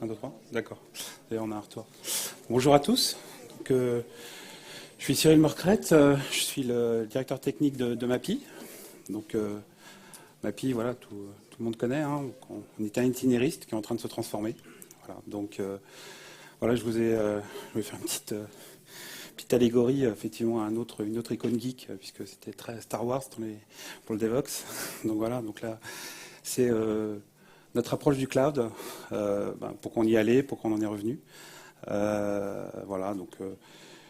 1, 2, 3. D'accord. D'ailleurs, on a un retour. Bonjour à tous. Donc, je suis Cyril Morcrette. Je suis le directeur technique de MAPI. Donc, MAPI, voilà, tout le monde connaît. Hein. On est un itinériste qui est en train de se transformer. Voilà. Donc, voilà, je vais faire une petite allégorie, effectivement, à une autre icône geek, puisque c'était très Star Wars pour le DevOps. Donc, voilà. Donc là, c'est notre approche du cloud, pour qu'on y allait, pour qu'on en est revenu. Voilà, donc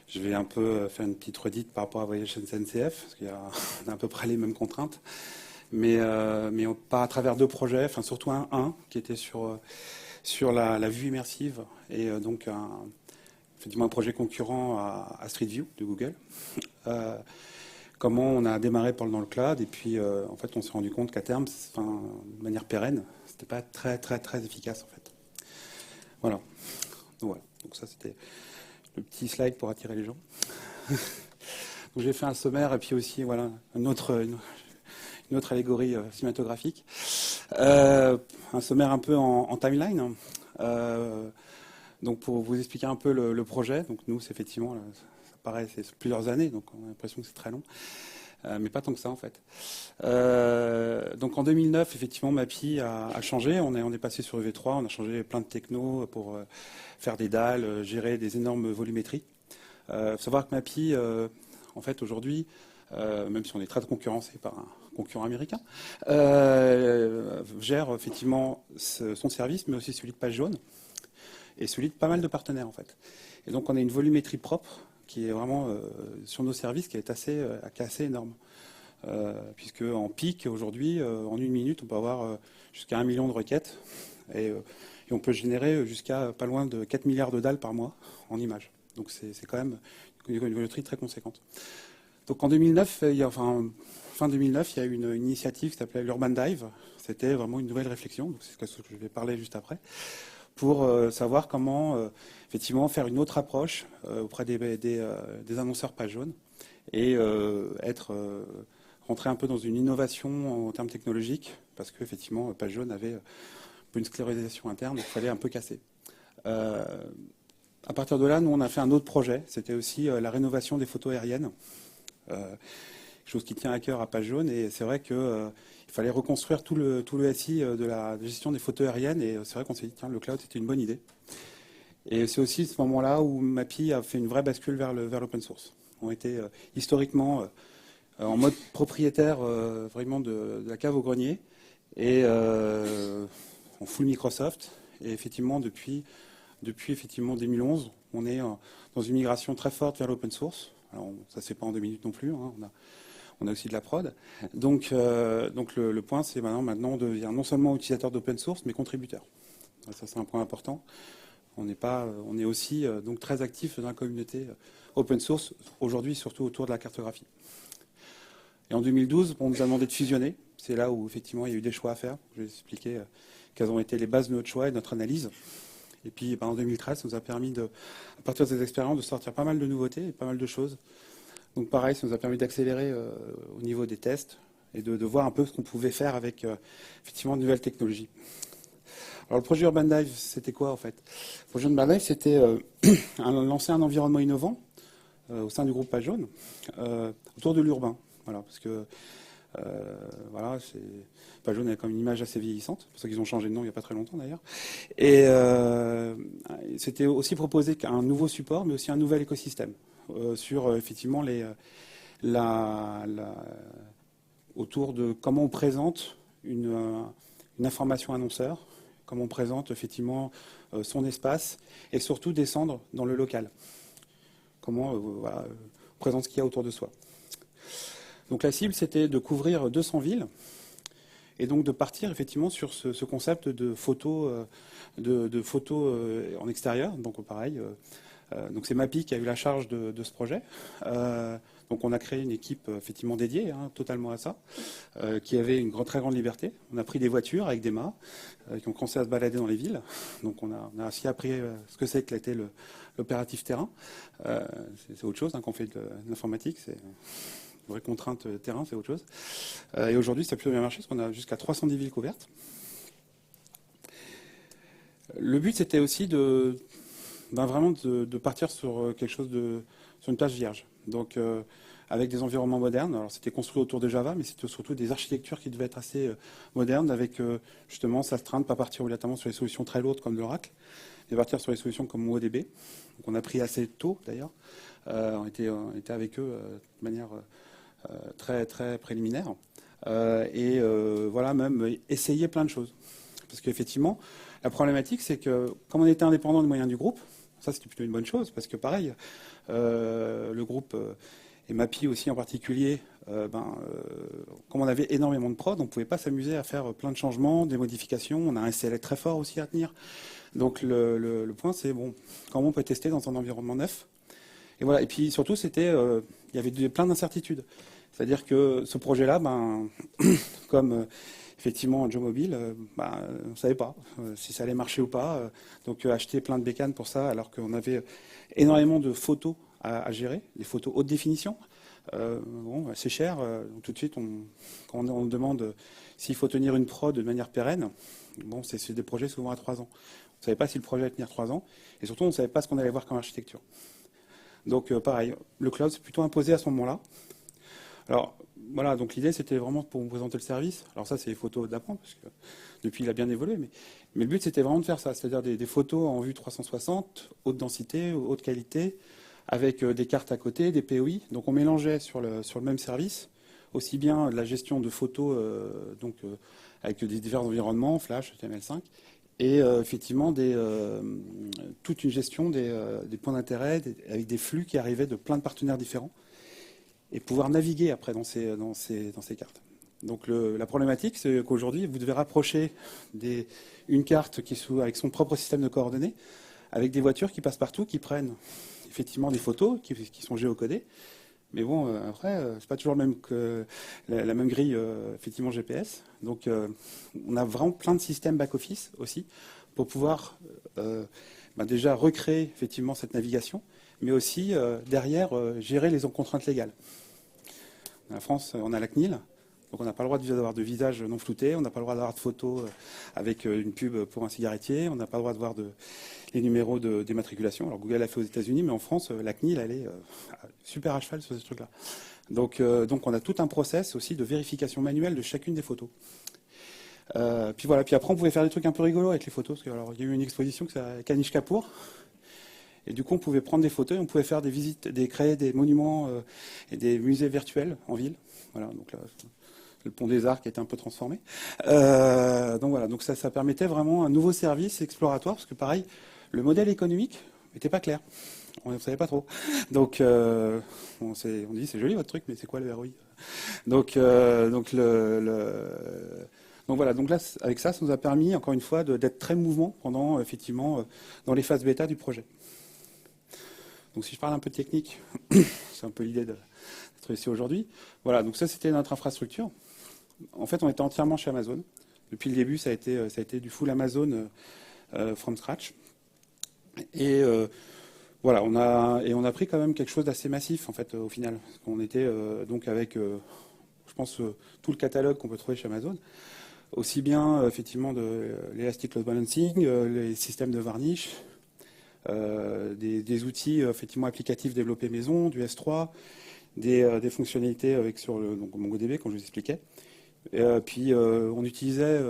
je vais un peu faire une petite redite par rapport à Voyage SNCF, parce qu'on a à peu près les mêmes contraintes. Mais on part à travers deux projets, enfin surtout un qui était sur la vue immersive, et donc effectivement un projet concurrent à Street View de Google. Comment on a démarré dans le cloud, et puis en fait on s'est rendu compte qu'à terme, de manière pérenne, c'était pas très très très efficace en fait. Voilà. Donc ça c'était le petit slide pour attirer les gens. Donc j'ai fait un sommaire et puis aussi voilà une autre allégorie cinématographique. Un sommaire un peu en timeline. Donc pour vous expliquer un peu le projet. Donc nous c'est effectivement, ça paraît c'est plusieurs années, donc on a l'impression que c'est très long. Mais pas tant que ça en fait. Donc en 2009, effectivement, MAPI a changé. On est passé sur EV3, on a changé plein de technos pour faire des dalles, gérer des énormes volumétries. Faut savoir que MAPI, en fait, aujourd'hui, même si on est très concurrencé par un concurrent américain, gère effectivement son service, mais aussi celui de Page Jaune et celui de pas mal de partenaires en fait. Et donc on a une volumétrie propre qui est vraiment sur nos services qui est assez énorme. Puisque en pic, aujourd'hui, en une minute, on peut avoir jusqu'à 1 million de requêtes et on peut générer jusqu'à pas loin de 4 milliards de dalles par mois en images. Donc c'est quand même une volumétrie très conséquente. Donc en 2009, fin 2009, il y a eu une initiative qui s'appelait l'Urban Dive. C'était vraiment une nouvelle réflexion, donc c'est ce que je vais parler juste après, pour savoir comment effectivement faire une autre approche auprès des annonceurs Page Jaune et rentrer un peu dans une innovation en termes technologiques, parce qu'effectivement Page Jaune avait une sclérisation interne, donc il fallait un peu casser. À partir de là, nous on a fait un autre projet, c'était aussi la rénovation des photos aériennes, chose qui tient à cœur à Page Jaune, et c'est vrai qu'il fallait reconstruire tout le SI de la gestion des photos aériennes, et c'est vrai qu'on s'est dit, tiens, le cloud c'était une bonne idée. Et c'est aussi ce moment-là où MAPI a fait une vraie bascule vers l'open source. On était historiquement en mode propriétaire vraiment de la cave au grenier, et en full Microsoft. Et effectivement, depuis effectivement 2011, on est dans une migration très forte vers l'open source. Alors, ça ne se fait pas en 2 minutes non plus, hein. On a aussi de la prod. Donc le point, c'est maintenant on devient non seulement utilisateur d'open source, mais contributeur. Ça, c'est un point important. On est aussi donc très actif dans la communauté open source, aujourd'hui surtout autour de la cartographie. Et en 2012, on nous a demandé de fusionner. C'est là où effectivement il y a eu des choix à faire. Je vais expliquer quelles ont été les bases de notre choix et de notre analyse. Et puis en 2013, ça nous a permis, à partir de ces expériences, de sortir pas mal de nouveautés et pas mal de choses. Donc pareil, ça nous a permis d'accélérer au niveau des tests et de voir un peu ce qu'on pouvait faire avec effectivement de nouvelles technologies. Alors le projet Urban Dive, c'était quoi en fait? Le projet Urban Dive, c'était lancer un environnement innovant au sein du groupe Page Jaune autour de l'urbain. Voilà, parce que Page Jaune a quand même une image assez vieillissante. C'est pour ça qu'ils ont changé de nom il n'y a pas très longtemps d'ailleurs. Et c'était aussi proposé qu'un nouveau support, mais aussi un nouvel écosystème sur effectivement autour de comment on présente une information annonceur, comment on présente effectivement son espace, et surtout descendre dans le local. Comment on présente ce qu'il y a autour de soi. Donc la cible, c'était de couvrir 200 villes, et donc de partir effectivement sur ce concept de photos en extérieur. Donc pareil, donc c'est MAPI qui a eu la charge de ce projet. Donc on a créé une équipe effectivement dédiée totalement à ça, qui avait une très grande liberté. On a pris des voitures avec des mâts qui ont commencé à se balader dans les villes. Donc on a aussi appris ce que c'est qu'était l'opératif terrain. C'est autre chose qu'on fait de l'informatique. C'est vraie contrainte terrain, c'est autre chose. Et aujourd'hui, ça a plutôt bien marché parce qu'on a jusqu'à 310 villes couvertes. Le but, c'était aussi vraiment de partir sur quelque chose sur une plage vierge. Donc, avec des environnements modernes. Alors, c'était construit autour de Java, mais c'était surtout des architectures qui devaient être assez modernes, avec justement s'astreindre, pas partir obligatoirement sur les solutions très lourdes comme l'Oracle, mais partir sur les solutions comme MongoDB. Donc, on a pris assez tôt, d'ailleurs. On était avec eux de manière très, très préliminaire. Voilà, même essayer plein de choses. Parce qu'effectivement, la problématique, c'est que comme on était indépendant des moyens du groupe, ça c'était plutôt une bonne chose, parce que pareil, le groupe et MAPI aussi en particulier, comme on avait énormément de prod, on ne pouvait pas s'amuser à faire plein de changements, des modifications. On a un SLA très fort aussi à tenir. Donc le point, c'est bon, comment on peut tester dans un environnement neuf. Et voilà. Et puis surtout, il y avait plein d'incertitudes. C'est-à-dire que ce projet-là, comme effectivement Joe Mobile, on ne savait pas si ça allait marcher ou pas. Donc acheter plein de bécanes pour ça, alors qu'on avait énormément de photos à gérer, des photos haute définition. C'est cher. Tout de suite, quand on demande s'il faut tenir une prod de manière pérenne, c'est des projets souvent à 3 ans. On ne savait pas si le projet allait tenir 3 ans. Et surtout, on ne savait pas ce qu'on allait voir comme architecture. Donc pareil, le cloud s'est plutôt imposé à ce moment-là. Alors voilà, donc l'idée c'était vraiment pour vous présenter le service. Alors ça c'est les photos d'apprendre, parce que depuis il a bien évolué, mais le but c'était vraiment de faire ça, c'est-à-dire des photos en vue 360, haute densité, haute qualité, avec des cartes à côté, des POI. Donc on mélangeait sur le même service aussi bien la gestion de photos avec des divers environnements, Flash, HTML5, et effectivement toute une gestion des points d'intérêt, avec des flux qui arrivaient de plein de partenaires différents, et pouvoir naviguer après dans ces cartes. Donc la problématique, c'est qu'aujourd'hui, vous devez rapprocher une carte avec son propre système de coordonnées, avec des voitures qui passent partout, qui prennent effectivement des photos, qui sont géocodées. Mais bon, après, c'est pas toujours la même grille, effectivement, GPS. Donc on a vraiment plein de systèmes back-office aussi, pour pouvoir déjà recréer effectivement cette navigation, mais aussi derrière gérer les contraintes légales. En France, on a la CNIL, donc on n'a pas le droit d'avoir de visage non flouté, on n'a pas le droit d'avoir de photos avec une pub pour un cigarettier, on n'a pas le droit de voir les numéros d'immatriculation. Alors Google l'a fait aux États-Unis, mais en France, la CNIL, elle est super à cheval sur ce truc-là. Donc on a tout un process aussi de vérification manuelle de chacune des photos. Puis voilà, puis après on pouvait faire des trucs un peu rigolos avec les photos, parce qu'il y a eu une exposition qui s'appelle Kanish Kapoor. Et du coup, on pouvait prendre des photos et on pouvait faire des visites, créer des monuments et des musées virtuels en ville. Voilà, donc là, le pont des Arcs était un peu transformé. Donc voilà, donc ça permettait vraiment un nouveau service exploratoire, parce que pareil, le modèle économique n'était pas clair. On ne savait pas trop. Donc, on dit c'est joli votre truc, mais c'est quoi le ROI? Donc voilà, donc là, avec ça nous a permis, encore une fois, d'être très mouvant pendant, effectivement, dans les phases bêta du projet. Donc si je parle un peu de technique, c'est un peu l'idée d'être ici aujourd'hui. Voilà, donc ça c'était notre infrastructure. En fait, on était entièrement chez Amazon. Depuis le début, ça a été du full Amazon from scratch. Et voilà, on a pris quand même quelque chose d'assez massif en fait au final. On était donc avec, je pense, tout le catalogue qu'on peut trouver chez Amazon. Aussi bien effectivement de l'Elastic Load Balancing, les systèmes de varnish, des outils effectivement applicatifs développés maison, du S3, des fonctionnalités sur donc MongoDB, comme je vous expliquais. Puis on utilisait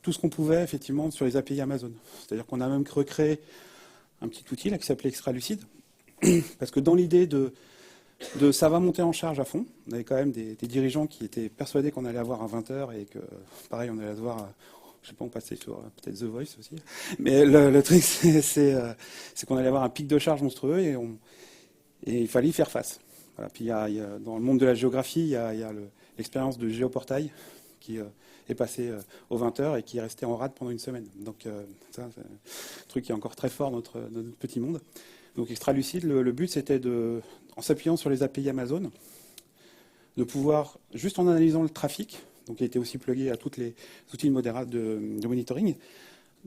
tout ce qu'on pouvait effectivement sur les API Amazon. C'est-à-dire qu'on a même recréé un petit outil là, qui s'appelait ExtraLucid, parce que dans l'idée de ça va monter en charge à fond, on avait quand même des dirigeants qui étaient persuadés qu'on allait avoir un 20h et que pareil on allait avoir... Je sais pas, on passait sur peut-être The Voice aussi. Mais le truc, c'est qu'on allait avoir un pic de charge monstrueux et il fallait y faire face. Voilà. Puis dans le monde de la géographie, il y a l'expérience de Géoportail qui est passé aux 20 heures et qui est resté en rade pendant une semaine. Donc ça, c'est un truc qui est encore très fort dans notre petit monde. Donc ExtraLucid, le but c'était en s'appuyant sur les API Amazon, de pouvoir, juste en analysant le trafic, donc il a été aussi plugué à tous les outils de monitoring,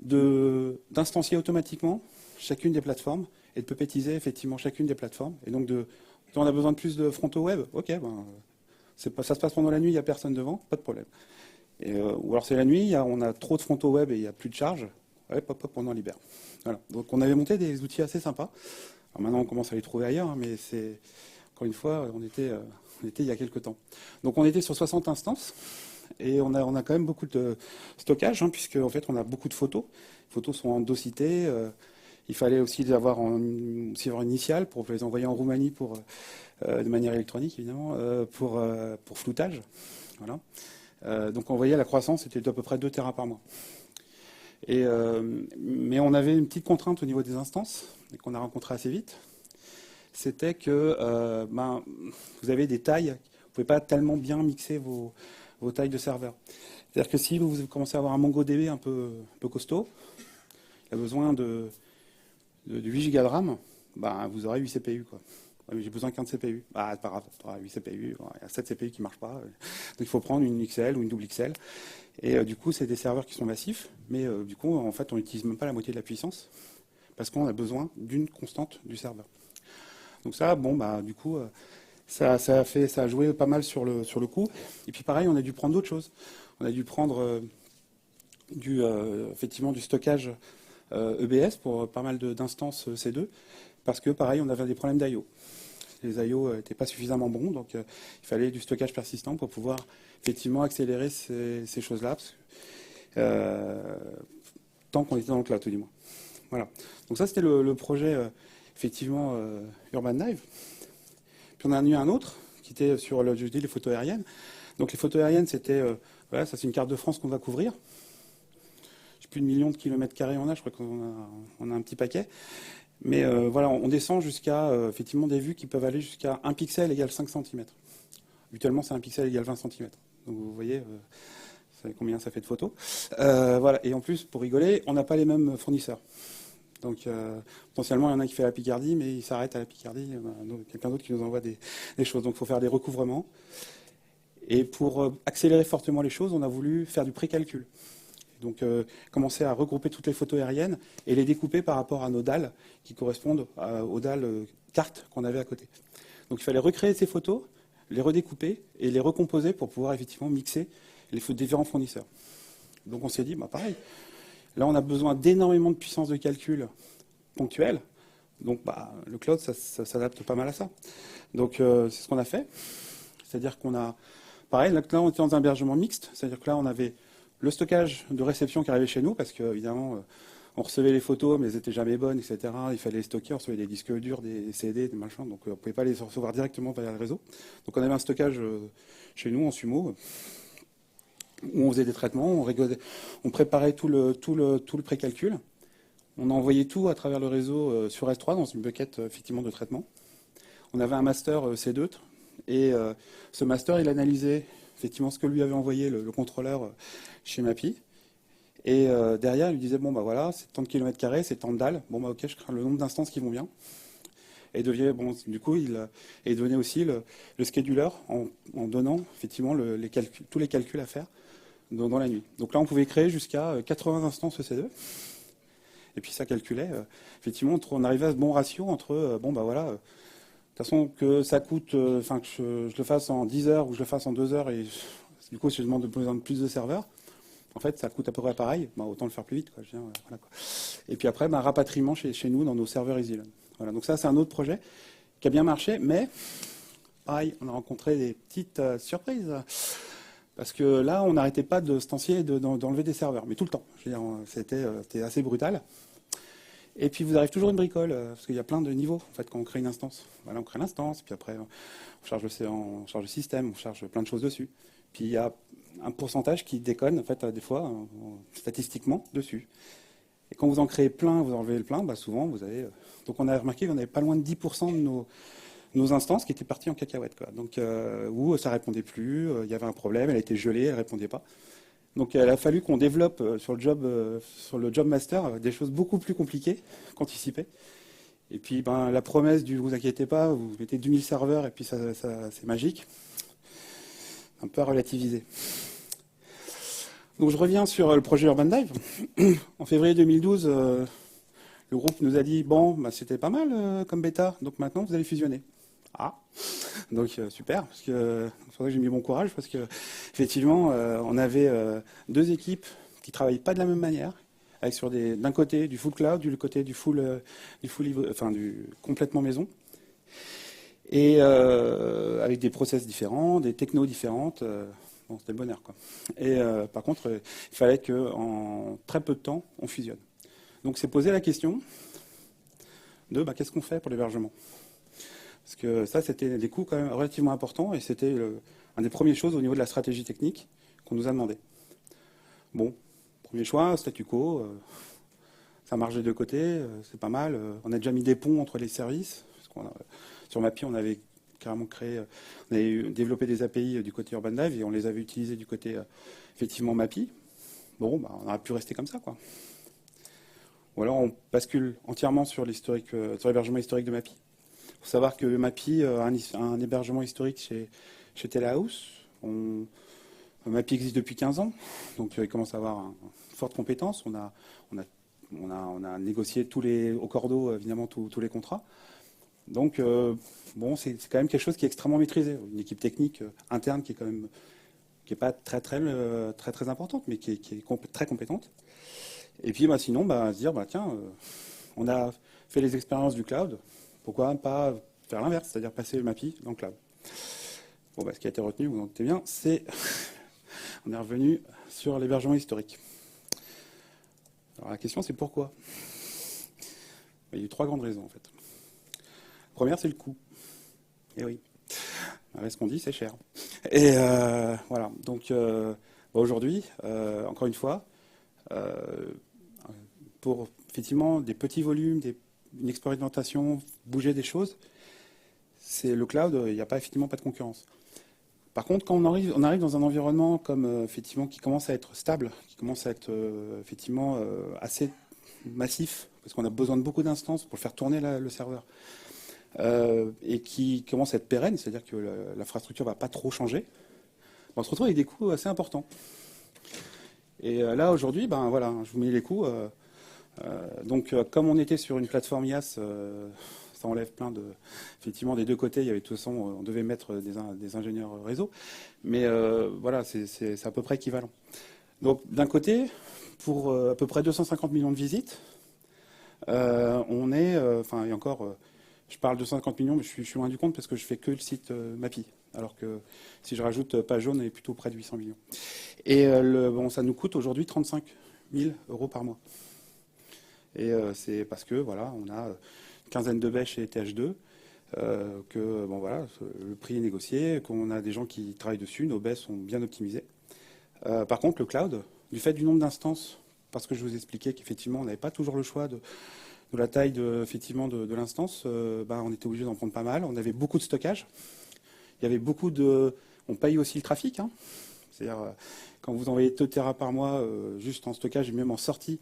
d'instancier automatiquement chacune des plateformes et de pupettiser effectivement chacune des plateformes. Et donc, quand on a besoin de plus de frontaux web, ok, ça se passe pendant la nuit, il n'y a personne devant, pas de problème. Ou alors c'est la nuit, on a trop de frontaux web et il n'y a plus de charge, hop, hop, hop, on en libère. Voilà. Donc on avait monté des outils assez sympas. Alors maintenant, on commence à les trouver ailleurs, hein, mais c'est, encore une fois, on était il y a quelques temps. Donc on était sur 60 instances, et on a quand même beaucoup de stockage, hein, puisque en fait, on a beaucoup de photos. Les photos sont en dossier. Il fallait aussi avoir une initiale pour les envoyer en Roumanie de manière électronique, évidemment, pour floutage. Voilà. Donc on voyait la croissance, c'était d'à peu près 2 Tera par mois. Mais on avait une petite contrainte au niveau des instances, et qu'on a rencontrée assez vite. C'était que vous avez des tailles, vous ne pouvez pas tellement bien mixer vos tailles de serveur. C'est-à-dire que si vous commencez à avoir un MongoDB un peu costaud, il a besoin de 8 Go de RAM, vous aurez 8 CPU, quoi. J'ai besoin qu'un de CPU. C'est pas grave, tu auras 8 CPU, il y a 7 CPU qui ne marchent pas. Donc il faut prendre une XL ou une double XL. Et du coup, c'est des serveurs qui sont massifs, mais du coup, en fait, on n'utilise même pas la moitié de la puissance, parce qu'on a besoin d'une constante du serveur. Donc ça, du coup, ça a joué pas mal sur le coup. Et puis pareil, on a dû prendre d'autres choses. On a dû prendre effectivement du stockage EBS pour pas mal d'instances C2, parce que pareil, on avait des problèmes d'IO. Les IO n'étaient pas suffisamment bons, donc il fallait du stockage persistant pour pouvoir effectivement accélérer ces choses-là, tant qu'on était dans le cloud, tout du moins. Voilà. Donc ça, c'était le projet, effectivement, Urban Dive. Puis on en a eu un autre, qui était sur les photos aériennes. Donc les photos aériennes, c'était, ça c'est une carte de France qu'on va couvrir. Je sais plus de millions de kilomètres carrés on a, je crois qu'on a un petit paquet. Mais voilà, on descend jusqu'à effectivement des vues qui peuvent aller jusqu'à 1 pixel égale 5 cm. Habituellement, c'est 1 pixel égale 20 cm. Donc vous voyez combien ça fait de photos. Voilà. Et en plus, pour rigoler, on n'a pas les mêmes fournisseurs. Donc potentiellement, il y en a qui fait la Picardie, mais il s'arrête à la Picardie. Quelqu'un d'autre qui nous envoie des choses. Donc il faut faire des recouvrements. Et pour accélérer fortement les choses, on a voulu faire du précalcul. Donc commencer à regrouper toutes les photos aériennes et les découper par rapport à nos dalles qui correspondent aux dalles cartes qu'on avait à côté. Donc il fallait recréer ces photos, les redécouper et les recomposer pour pouvoir effectivement mixer les différents fournisseurs. Donc on s'est dit, pareil, là on a besoin d'énormément de puissance de calcul ponctuelle. Donc le cloud, ça s'adapte pas mal à ça. Donc c'est ce qu'on a fait. C'est-à-dire qu'on a, pareil, là on était dans un hébergement mixte, c'est-à-dire que là on avait le stockage de réception qui arrivait chez nous, parce qu'évidemment, on recevait les photos, mais elles n'étaient jamais bonnes, etc. Il fallait les stocker, on recevait des disques durs, des CD, des machins, donc on ne pouvait pas les recevoir directement via le réseau. Donc on avait un stockage chez nous en sumo, où on faisait des traitements, on préparait tout le précalcul, on envoyait tout à travers le réseau sur S3 dans une bucket effectivement de traitement. On avait un master C2, et ce master, il analysait effectivement ce que lui avait envoyé le contrôleur chez MAPI. Et derrière, il lui disait, voilà, c'est tant de kilomètres carrés, c'est tant de dalles. Ok, je crains le nombre d'instances qui vont bien. Et du coup, il donnait aussi le scheduler en donnant effectivement tous les calculs à faire dans la nuit. Donc là, on pouvait créer jusqu'à 80 instances EC2. Et puis ça calculait, effectivement, on arrivait à ce bon ratio entre, de toute façon, que ça coûte, que je le fasse en 10 heures ou je le fasse en 2 heures, et du coup, si je demande besoin de plus de serveurs, en fait, ça coûte à peu près pareil, autant le faire plus vite, quoi. Voilà, quoi. Et puis après, rapatriement chez nous dans nos serveurs EasyLun. Voilà, donc ça, c'est un autre projet qui a bien marché, mais pareil, on a rencontré des petites surprises. Parce que là, on n'arrêtait pas de stancier et d'enlever des serveurs, mais tout le temps. C'était assez brutal. Et puis vous arrive toujours une bricole, parce qu'il y a plein de niveaux en fait quand on crée une instance. Voilà, on crée l'instance, puis après on charge le système, on charge plein de choses dessus. Puis il y a un pourcentage qui déconne en fait des fois statistiquement dessus. Et quand vous en créez plein, vous enlevez le plein, souvent vous avez. Donc on a remarqué qu'on avait pas loin de 10% de nos instances qui étaient parties en cacahuète, quoi. Donc où ça répondait plus, il y avait un problème, elle a été gelée, elle répondait pas. Donc il a fallu qu'on développe sur le job master des choses beaucoup plus compliquées qu'anticipées. Et puis la promesse du vous inquiétez pas, vous mettez 2000 serveurs et puis ça c'est magique, un peu à relativiser. Donc je reviens sur le projet Urban Dive. En février 2012, le groupe nous a dit c'était pas mal comme bêta, donc maintenant vous allez fusionner. Donc super, parce que c'est pour ça que j'ai mis bon courage, parce que effectivement on avait 2 équipes qui travaillent pas de la même manière, avec d'un côté du full cloud, du côté du complètement maison, et avec des process différents, des technos différentes. Bon, c'était le bonheur, quoi. Et par contre, il fallait qu'en très peu de temps, on fusionne. Donc, c'est posé la question de qu'est-ce qu'on fait pour l'hébergement? Parce que ça, c'était des coûts quand même relativement importants, et c'était un des premières choses au niveau de la stratégie technique qu'on nous a demandé. Bon, premier choix, statu quo, ça marche des deux côtés, c'est pas mal. On a déjà mis des ponts entre les services. Sur Mappy, on avait carrément on avait développé des API du côté Urban Dive et on les avait utilisés du côté effectivement Mappy. Bon, on aurait pu rester comme ça, quoi. Ou alors on bascule entièrement sur l'hébergement historique de Mappy. Il faut savoir que Mappy a un hébergement historique chez Telehouse. Mappy existe depuis 15 ans, donc il commence à avoir une forte compétence. On a négocié au cordeau, évidemment, tous les contrats. Donc, bon, c'est quand même quelque chose qui est extrêmement maîtrisé. Une équipe technique interne qui est pas très importante, mais qui est très compétente. Et puis, sinon, se dire, tiens, on a fait les expériences du cloud, pourquoi pas faire l'inverse, c'est-à-dire passer le Mappy dans le cloud. Bon, ce qui a été retenu, vous en doutez bien, c'est on est revenu sur l'hébergement historique. Alors la question, c'est pourquoi? Il y a eu 3 grandes raisons, en fait. La première, c'est le coût. Et oui, ce qu'on dit, c'est cher. Et voilà, donc aujourd'hui, encore une fois, pour effectivement des petits volumes, une expérimentation, bouger des choses, c'est le cloud, il n'y a effectivement pas de concurrence. Par contre, quand on arrive dans un environnement comme effectivement qui commence à être stable, qui commence à être effectivement assez massif, parce qu'on a besoin de beaucoup d'instances pour faire tourner le serveur, et qui commence à être pérenne, c'est-à-dire que l'infrastructure ne va pas trop changer, on se retrouve avec des coûts assez importants. Et là, aujourd'hui, voilà, je vous mets les coûts. Donc, comme on était sur une plateforme IaaS, ça enlève effectivement, des deux côtés, il y avait de toute façon, on devait mettre des ingénieurs réseau, mais voilà, c'est à peu près équivalent. Donc, d'un côté, pour à peu près 250 millions de visites, on est, et encore, je parle de 250 millions, mais je suis loin du compte parce que je fais que le site Mappy, alors que si je rajoute Page Jaune, on est plutôt près de 800 millions. Et ça nous coûte aujourd'hui 35 000 € par mois. Et c'est parce que voilà, on a une quinzaine de baies chez TH2, que voilà, le prix est négocié, qu'on a des gens qui travaillent dessus, nos baies sont bien optimisées. Par contre, le cloud, du fait du nombre d'instances, parce que je vous expliquais qu'effectivement, on n'avait pas toujours le choix de la taille de l'instance, on était obligé d'en prendre pas mal. On avait beaucoup de stockage. Il y avait beaucoup de... On paye aussi le trafic. Hein. C'est-à-dire, quand vous envoyez 2 Tera par mois, juste en stockage et même en sortie,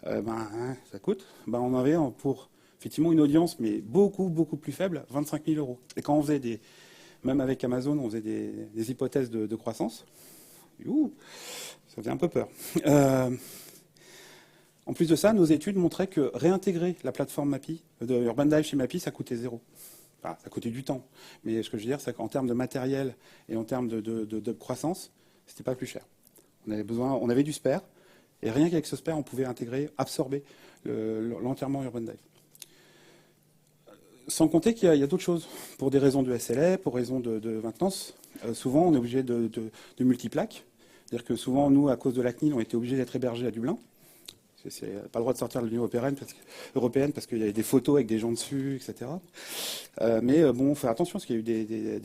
ça coûte. On avait pour effectivement une audience, mais beaucoup, beaucoup plus faible, 25 000 €. Et quand on faisait même avec Amazon, on faisait des hypothèses de croissance, ça faisait un peu peur. En plus de ça, nos études montraient que réintégrer la plateforme Mappy, de Urban Dive chez Mappy, ça coûtait 0. Enfin, ça coûtait du temps. Mais ce que je veux dire, c'est qu'en termes de matériel et en termes de croissance, c'était pas plus cher. On avait du spare, et rien qu'avec ce spare, on pouvait absorber l'entièrement Urban Dive. Sans compter qu'il y a d'autres choses. Pour des raisons de SLA, pour raisons de maintenance, souvent on est obligé de multiplaques. C'est-à-dire que souvent, nous, à cause de la CNIL, on était obligés d'être hébergés à Dublin. C'est pas le droit de sortir de l'Union européenne parce qu'il y avait des photos avec des gens dessus, etc. Mais bon, faut faire attention parce qu'il y a eu des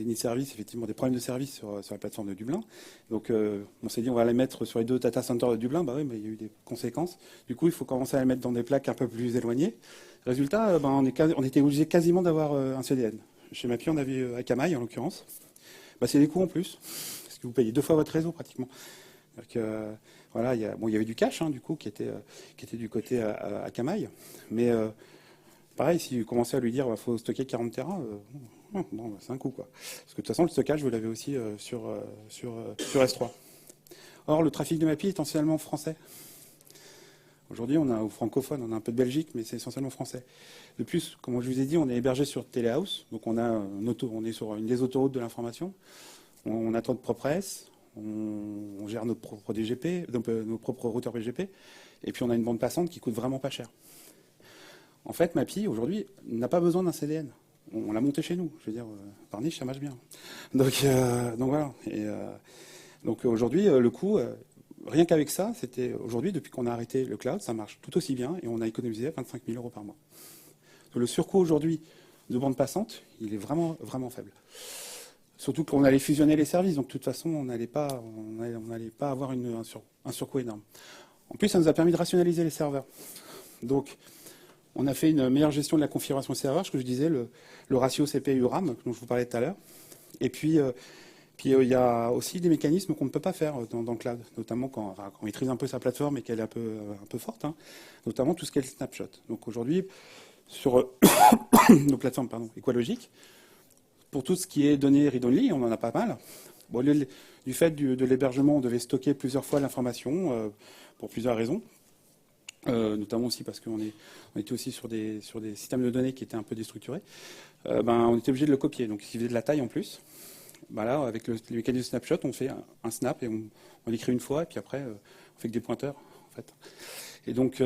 nids de service, effectivement, des problèmes de service sur la plateforme de Dublin. Donc, on s'est dit, on va les mettre sur les 2 data centers de Dublin. Oui, mais il y a eu des conséquences. Du coup, il faut commencer à les mettre dans des plaques un peu plus éloignées. Résultat, on était obligé quasiment d'avoir un CDN. Chez Mappy, on avait Akamai, en l'occurrence. C'est des coûts en plus, parce que vous payez 2 fois votre réseau, pratiquement. Donc, voilà, il y avait du cash, du coup, qui était du côté Akamai. Mais pareil, si vous commencez à lui dire qu'il faut stocker 40 Tera, c'est un coup, quoi. Parce que de toute façon, le stockage, vous l'avez aussi sur S3. Or, le trafic de Mappy est essentiellement français. Aujourd'hui, on a au francophone, on a un peu de Belgique, mais c'est essentiellement français. De plus, comme je vous ai dit, on est hébergé sur Telehouse, donc on est sur une des autoroutes de l'information. On a de PropRes, on gère notre propre DGP, nos propres routeurs BGP, et puis on a une bande passante qui coûte vraiment pas cher. En fait, MAPI, aujourd'hui, n'a pas besoin d'un CDN. On l'a monté chez nous. Je veux dire, par niche, ça marche bien. Donc voilà. Donc aujourd'hui, le coût, rien qu'avec ça, c'était aujourd'hui, depuis qu'on a arrêté le cloud, ça marche tout aussi bien et on a économisé 25 000 € par mois. Donc le surcoût aujourd'hui de bande passante, il est vraiment, vraiment faible. Surtout qu'on allait fusionner les services, donc de toute façon, on n'allait pas avoir un surcoût énorme. En plus, ça nous a permis de rationaliser les serveurs. Donc, on a fait une meilleure gestion de la configuration serveur, ce que je disais, le ratio CPU-RAM, dont je vous parlais tout à l'heure. Et puis, il y a aussi des mécanismes qu'on ne peut pas faire dans le cloud, notamment quand on maîtrise un peu sa plateforme et qu'elle est un peu forte, hein, notamment tout ce qui est le snapshot. Donc aujourd'hui, sur nos plateformes écologiques, pour tout ce qui est données read-only, on en a pas mal. Bon, du fait de l'hébergement, on devait stocker plusieurs fois l'information pour plusieurs raisons. Notamment aussi parce qu'on était aussi sur des systèmes de données qui étaient un peu déstructurés. On était obligé de le copier, donc il faisait de la taille en plus. Là, avec le mécanisme de snapshot, on fait un snap et on l'écrit une fois, et puis après, on fait que des pointeurs, en fait. Et donc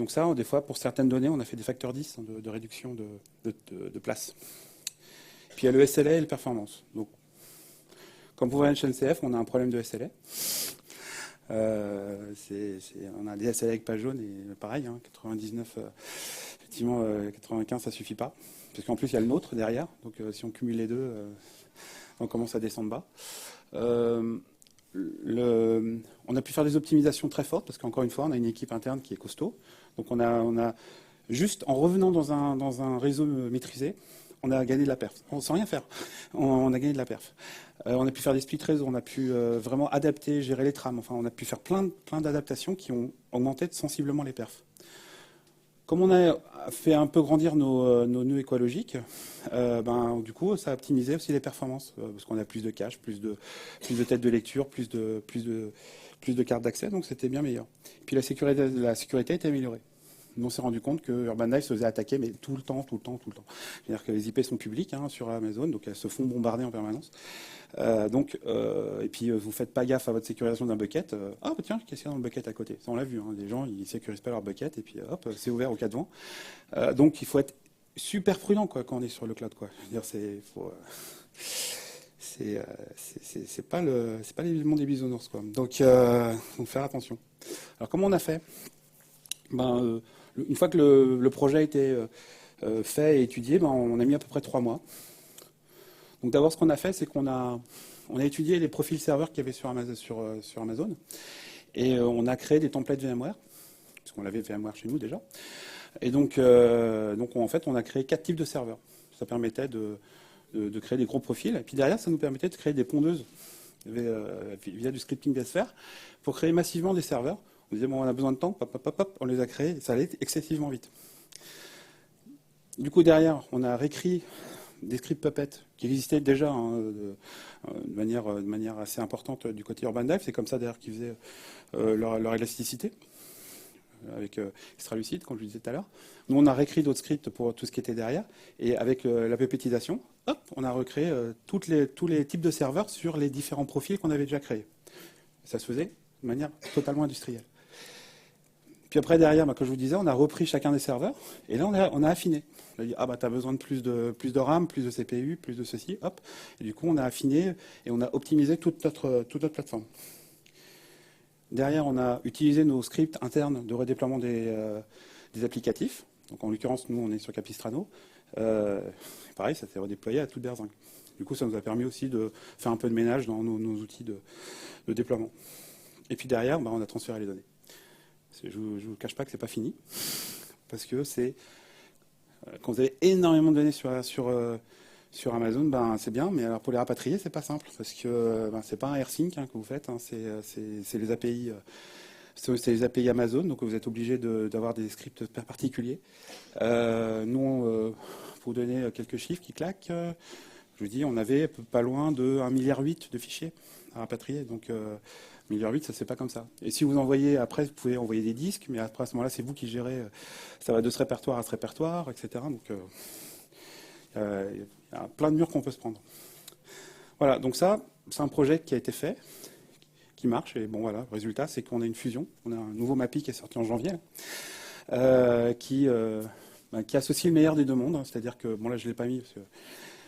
ça, des fois, pour certaines données, on a fait des facteurs 10 de réduction de place. Puis il y a le SLA et le performance. Donc, comme pour NCF, on a un problème de SLA. On a des SLA avec page jaune et pareil, 99, effectivement, 95, ça suffit pas. Parce qu'en plus, il y a le nôtre derrière. Donc, si on cumule les deux, on commence à descendre bas. On a pu faire des optimisations très fortes parce qu'encore une fois, on a une équipe interne qui est costaud. Donc, on a juste en revenant dans un réseau maîtrisé, on a gagné de la perf. Sans rien faire, on a gagné de la perf. On a pu faire des split réseaux, on a pu vraiment adapter, gérer les trames. Enfin, on a pu faire plein d'adaptations qui ont augmenté sensiblement les perfs. Comme on a fait un peu grandir nos nœuds écologiques, du coup, ça a optimisé aussi les performances, parce qu'on a plus de cache, plus de têtes de lecture, plus de cartes d'accès, donc c'était bien meilleur. Et puis la sécurité a été améliorée. On s'est rendu compte que Urban Dive se faisait attaquer, mais tout le temps. C'est-à-dire que les IP sont publics sur Amazon, donc elles se font bombarder en permanence. Et puis vous faites pas gaffe à votre sécurisation d'un bucket. Tiens, qu'est-ce qu'il y a dans le bucket à côté? Ça, on l'a vu. Des gens, ils sécurisent pas leur bucket, et puis hop, c'est ouvert au cas de vent. Donc il faut être super prudent quand on est sur le cloud. Je veux dire, c'est pas les mondes des bisounours. Donc faire attention. Alors comment on a fait? Une fois que le projet a été fait et étudié, on a mis à peu près 3 mois. Donc d'abord, ce qu'on a fait, c'est qu'on a étudié les profils serveurs qu'il y avait sur Amazon. Et on a créé des templates VMware, parce qu'on l'avait VMware chez nous déjà. Et donc en fait, on a créé 4 types de serveurs. Ça permettait de créer des gros profils. Et puis derrière, ça nous permettait de créer des pondeuses via du scripting VSphere pour créer massivement des serveurs. On disait, on a besoin de temps, on les a créés, ça allait excessivement vite. Du coup, derrière, on a réécrit des scripts Puppet qui existaient déjà de manière assez importante du côté Urban Dive. C'est comme ça, d'ailleurs, qu'ils faisaient leur élasticité, avec Extralucide, comme je le disais tout à l'heure. Nous, on a réécrit d'autres scripts pour tout ce qui était derrière. Et avec la puppetisation, on a recréé tous les types de serveurs sur les différents profils qu'on avait déjà créés. Ça se faisait de manière totalement industrielle. Puis après, derrière, comme je vous disais, on a repris chacun des serveurs, et là, on a affiné. On a dit, tu as besoin de plus de RAM, plus de CPU, plus de ceci, hop. Et du coup, on a affiné, et on a optimisé toute notre plateforme. Derrière, on a utilisé nos scripts internes de redéploiement des applicatifs. Donc, en l'occurrence, nous, on est sur Capistrano. Pareil, ça s'est redéployé à toute berzingue. Du coup, ça nous a permis aussi de faire un peu de ménage dans nos outils de déploiement. Et puis derrière, on a transféré les données. Je ne vous cache pas que ce n'est pas fini, parce que quand vous avez énormément de données sur Amazon, c'est bien, mais alors pour les rapatrier, c'est pas simple, parce que c'est pas un AirSync que vous faites, c'est les API. C'est les API Amazon, donc vous êtes obligé d'avoir des scripts particuliers. Nous, pour vous donner quelques chiffres qui claquent, je vous dis, on avait pas loin de 1,8 milliard de fichiers à rapatrier. Donc 1,8 milliard, ça c'est pas comme ça. Et si vous envoyez, après, vous pouvez envoyer des disques, mais après à ce moment-là, c'est vous qui gérez. Ça va de ce répertoire à ce répertoire, etc. Donc il y a plein de murs qu'on peut se prendre. Voilà, donc ça, c'est un projet qui a été fait, qui marche. Et bon, voilà, le résultat, c'est qu'on a une fusion. On a un nouveau MAPI qui est sorti en janvier, qui associe le meilleur des deux mondes. C'est-à-dire que, bon là, je ne l'ai pas mis,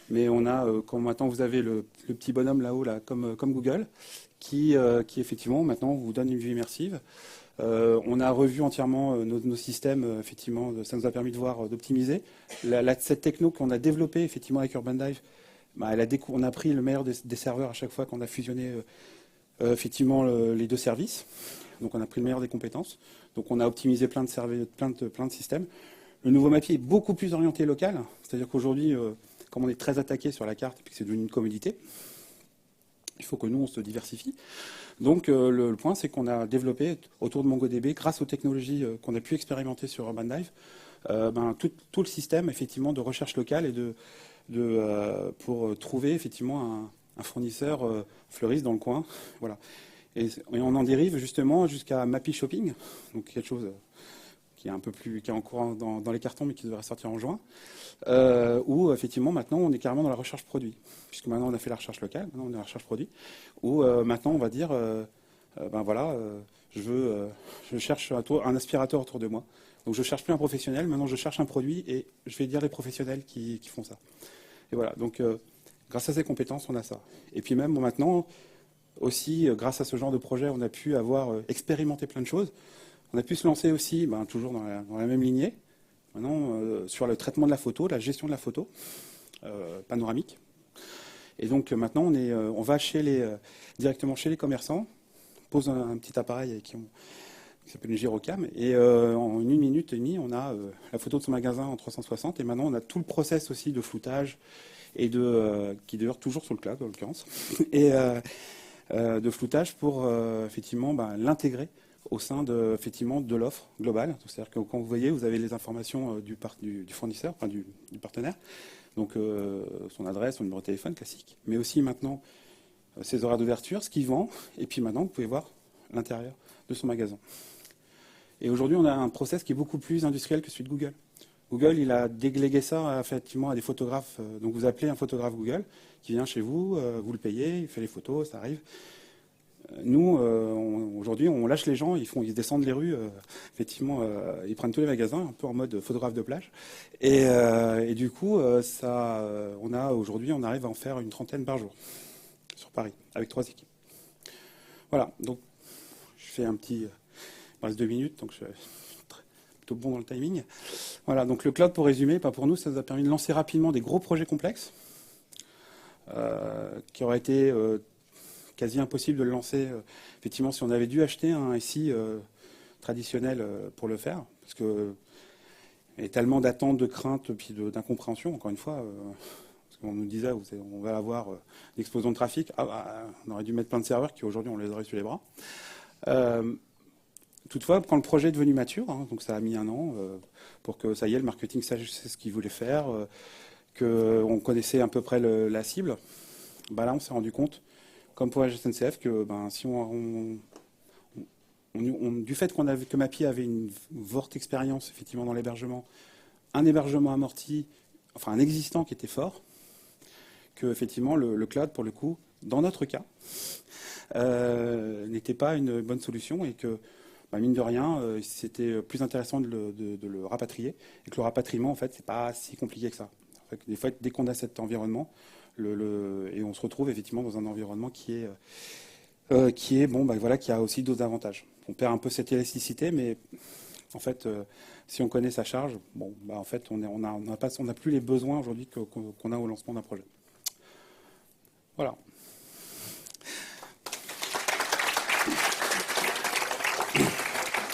mais on a, quand maintenant vous avez le petit bonhomme là-haut, là, comme Google, qui effectivement, maintenant, vous donne une vue immersive. On a revu entièrement nos systèmes, effectivement, ça nous a permis de voir, d'optimiser. Cette techno qu'on a développée, effectivement, avec Urban Dive, bah, on a pris le meilleur des serveurs à chaque fois qu'on a fusionné, effectivement, les deux services. Donc, on a pris le meilleur des compétences. Donc, on a optimisé plein de systèmes. Le nouveau MAPI est beaucoup plus orienté local. C'est-à-dire qu'aujourd'hui, comme on est très attaqué sur la carte et que c'est devenu une commodité, il faut que nous, on se diversifie. Donc, le point, c'est qu'on a développé autour de MongoDB, grâce aux technologies qu'on a pu expérimenter sur Urban Dive, tout le système, effectivement, de recherche locale et pour trouver, effectivement, un fournisseur fleuriste dans le coin. Voilà. Et on en dérive, justement, jusqu'à MAPI Shopping, donc quelque chose qui est un peu plus, qui est en cours dans les cartons, mais qui devrait sortir en juin, où effectivement maintenant on est carrément dans la recherche produit, puisque maintenant on a fait la recherche locale, maintenant on est dans la recherche produit, où maintenant on va dire, ben voilà, je cherche un aspirateur autour de moi, donc je cherche plus un professionnel, maintenant je cherche un produit et je vais dire les professionnels qui font ça. Et voilà, donc grâce à ces compétences on a ça. Et puis même maintenant aussi, grâce à ce genre de projet, on a pu avoir expérimenté plein de choses. On a pu se lancer aussi, ben, toujours dans la même lignée, maintenant sur le traitement de la photo, la gestion de la photo panoramique. Et donc maintenant, on va directement chez les commerçants, on pose un petit appareil qui s'appelle une gyrocam, et en 1 minute et demie, on a la photo de son magasin en 360, et maintenant on a tout le process aussi de floutage, et qui demeure toujours sur le cloud en l'occurrence, et de floutage pour effectivement l'intégrer au sein de l'offre globale. C'est-à-dire que quand vous voyez, vous avez les informations du fournisseur, enfin du partenaire, donc son adresse, son numéro de téléphone classique, mais aussi maintenant ses horaires d'ouverture, ce qu'il vend, et puis maintenant vous pouvez voir l'intérieur de son magasin. Et aujourd'hui, on a un process qui est beaucoup plus industriel que celui de Google. Google, il a délégué ça effectivement à des photographes. Donc vous appelez un photographe Google qui vient chez vous, vous le payez, il fait les photos, ça arrive. Nous, aujourd'hui, on lâche les gens, ils descendent les rues, effectivement, ils prennent tous les magasins, un peu en mode photographe de plage. Et du coup, aujourd'hui, on arrive à en faire une 30aine par jour sur Paris, avec 3 équipes. Voilà, donc je fais il me reste 2 minutes, donc je suis plutôt bon dans le timing. Voilà, donc le cloud, pour résumer, pour nous, ça nous a permis de lancer rapidement des gros projets complexes qui auraient été quasi impossible de le lancer, effectivement, si on avait dû acheter un SI traditionnel pour le faire, parce que il y a tellement d'attentes, de craintes, puis d'incompréhension, encore une fois, parce qu'on nous disait, on va avoir une explosion de trafic, on aurait dû mettre plein de serveurs qui aujourd'hui on les aurait sur les bras. Toutefois, quand le projet est devenu mature, donc ça a mis 1 an pour que ça y est, le marketing sache ce qu'il voulait faire, qu'on connaissait à peu près la cible, là on s'est rendu compte, comme pour la SNCF, que si du fait que MAPI avait une forte expérience effectivement dans l'hébergement, un hébergement amorti, enfin un existant qui était fort, que effectivement le cloud, pour le coup, dans notre cas, n'était pas une bonne solution et que mine de rien, c'était plus intéressant de le rapatrier et que le rapatriement, en fait, c'est pas si compliqué que ça. En fait, des fois, dès qu'on a cet environnement, et on se retrouve effectivement dans un environnement qui a aussi d'autres avantages. On perd un peu cette élasticité, mais en fait, si on connaît sa charge, en fait, on n'a plus les besoins aujourd'hui qu'on a au lancement d'un projet. Voilà.